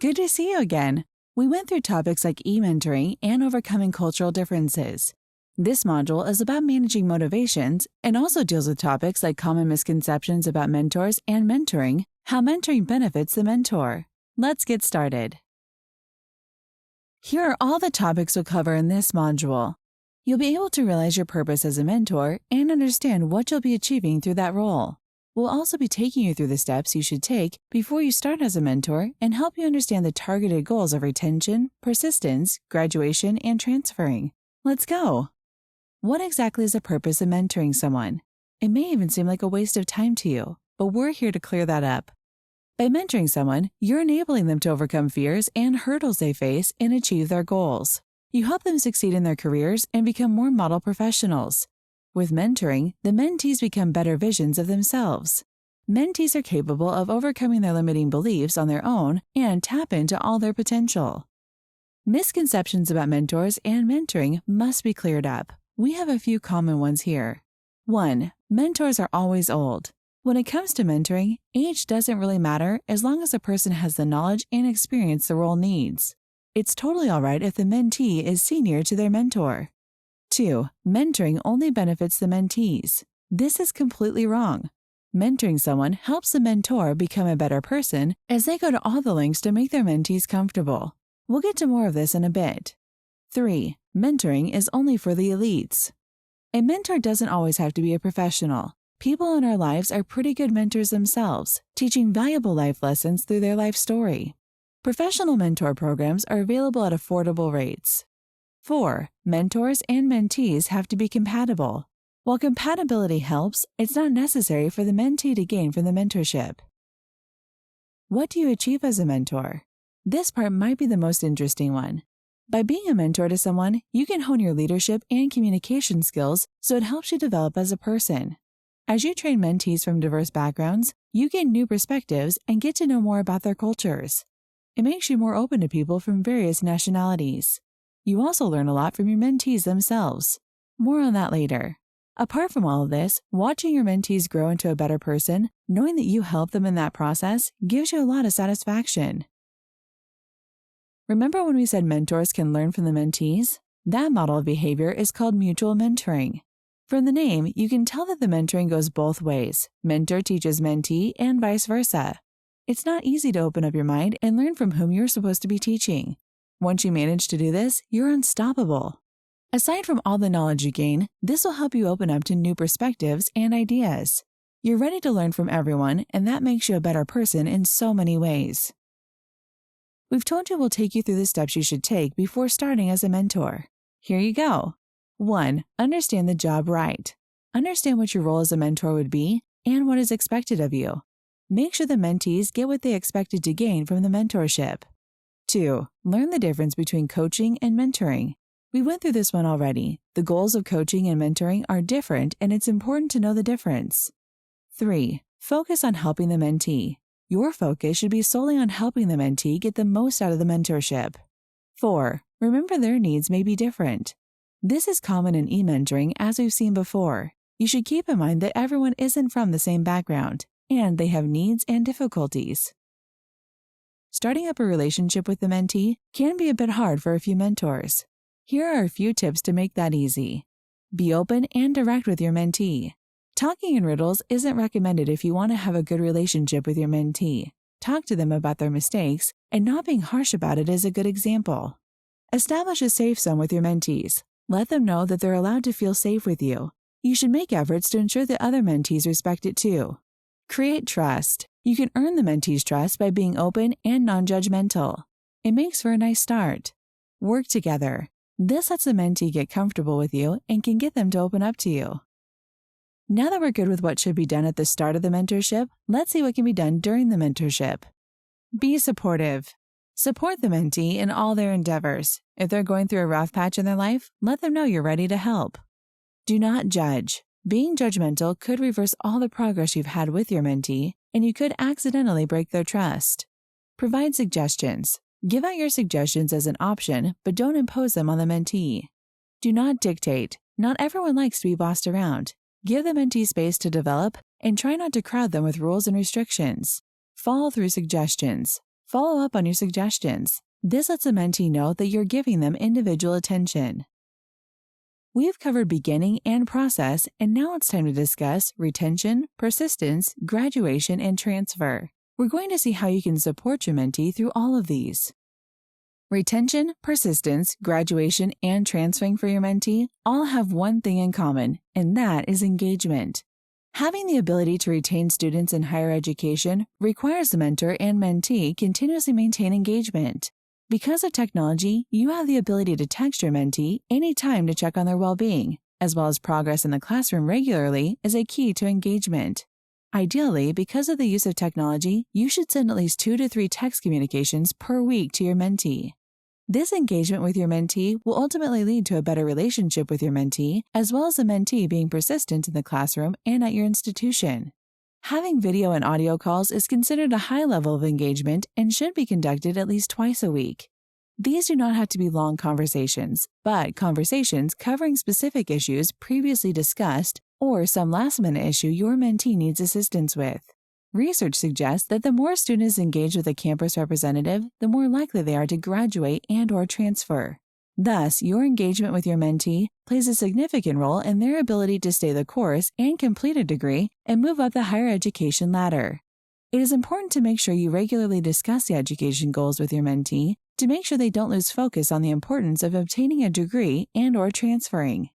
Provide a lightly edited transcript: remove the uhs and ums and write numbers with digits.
Good to see you again. We went through topics like e-mentoring and overcoming cultural differences. This module is about managing motivations and also deals with topics like common misconceptions about mentors and mentoring, how mentoring benefits the mentor. Let's get started. Here are all the topics we'll cover in this module. You'll be able to realize your purpose as a mentor and understand what you'll be achieving through that role. We'll also be taking you through the steps you should take before you start as a mentor and help you understand the targeted goals of retention, persistence, graduation, and transferring. Let's go! What exactly is the purpose of mentoring someone? It may even seem like a waste of time to you, but we're here to clear that up. By mentoring someone, you're enabling them to overcome fears and hurdles they face and achieve their goals. You help them succeed in their careers and become more model professionals. With mentoring, the mentees become better visions of themselves. Mentees are capable of overcoming their limiting beliefs on their own and tap into all their potential. Misconceptions about mentors and mentoring must be cleared up. We have a few common ones here. 1. Mentors are always old. When it comes to mentoring, age doesn't really matter as long as a person has the knowledge and experience the role needs. It's totally all right if the mentee is senior to their mentor. 2. Mentoring only benefits the mentees. This is completely wrong. Mentoring someone helps the mentor become a better person as they go to all the lengths to make their mentees comfortable. We'll get to more of this in a bit. 3. Mentoring is only for the elites. A mentor doesn't always have to be a professional. People in our lives are pretty good mentors themselves, teaching valuable life lessons through their life story. Professional mentor programs are available at affordable rates. 4. Mentors and mentees have to be compatible. While compatibility helps, it's not necessary for the mentee to gain from the mentorship. What do you achieve as a mentor? This part might be the most interesting one. By being a mentor to someone, you can hone your leadership and communication skills so it helps you develop as a person. As you train mentees from diverse backgrounds, you gain new perspectives and get to know more about their cultures. It makes you more open to people from various nationalities. You also learn a lot from your mentees themselves. More on that later. Apart from all of this, watching your mentees grow into a better person, knowing that you help them in that process, gives you a lot of satisfaction. Remember when we said mentors can learn from the mentees? That model of behavior is called mutual mentoring. From the name, you can tell that the mentoring goes both ways. Mentor teaches mentee and vice versa. It's not easy to open up your mind and learn from whom you're supposed to be teaching. Once you manage to do this, you're unstoppable. Aside from all the knowledge you gain, this will help you open up to new perspectives and ideas. You're ready to learn from everyone, and that makes you a better person in so many ways. We've told you we'll take you through the steps you should take before starting as a mentor. Here you go. 1. Understand the job right. Understand what your role as a mentor would be and what is expected of you. Make sure the mentees get what they expected to gain from the mentorship. 2. Learn the difference between coaching and mentoring. We went through this one already. The goals of coaching and mentoring are different, and it's important to know the difference. 3. Focus on helping the mentee. Your focus should be solely on helping the mentee get the most out of the mentorship. 4. Remember their needs may be different. This is common in e-mentoring as we've seen before. You should keep in mind that everyone isn't from the same background, and they have needs and difficulties. Starting up a relationship with the mentee can be a bit hard for a few mentors. Here are a few tips to make that easy. Be open and direct with your mentee. Talking in riddles isn't recommended if you want to have a good relationship with your mentee. Talk to them about their mistakes, and not being harsh about it is a good example. Establish a safe zone with your mentees. Let them know that they're allowed to feel safe with you. You should make efforts to ensure that other mentees respect it too. Create trust. You can earn the mentee's trust by being open and non-judgmental. It makes for a nice start. Work together. This lets the mentee get comfortable with you and can get them to open up to you. Now that we're good with what should be done at the start of the mentorship, let's see what can be done during the mentorship. Be supportive. Support the mentee in all their endeavors. If they're going through a rough patch in their life, let them know you're ready to help. Do not judge. Being judgmental could reverse all the progress you've had with your mentee, and you could accidentally break their trust. Provide suggestions. Give out your suggestions as an option, but don't impose them on the mentee. Do not dictate. Not everyone likes to be bossed around. Give the mentee space to develop and try not to crowd them with rules and restrictions. Follow through suggestions. Follow up on your suggestions. This lets a mentee know that you're giving them individual attention. We've covered beginning and process, and now it's time to discuss retention, persistence, graduation, and transfer. We're going to see how you can support your mentee through all of these. Retention, persistence, graduation, and transferring for your mentee all have one thing in common, and that is engagement. Having the ability to retain students in higher education requires the mentor and mentee continuously maintain engagement. Because of technology, you have the ability to text your mentee anytime to check on their well-being, as well as progress in the classroom regularly is a key to engagement. Ideally, because of the use of technology, you should send at least 2 to 3 text communications per week to your mentee. This engagement with your mentee will ultimately lead to a better relationship with your mentee, as well as the mentee being persistent in the classroom and at your institution. Having video and audio calls is considered a high level of engagement and should be conducted at least twice a week. These do not have to be long conversations, but conversations covering specific issues previously discussed or some last-minute issue your mentee needs assistance with. Research suggests that the more students engage with a campus representative, the more likely they are to graduate and/or transfer. Thus, your engagement with your mentee plays a significant role in their ability to stay the course and complete a degree and move up the higher education ladder. It is important to make sure you regularly discuss the education goals with your mentee to make sure they don't lose focus on the importance of obtaining a degree and/or transferring.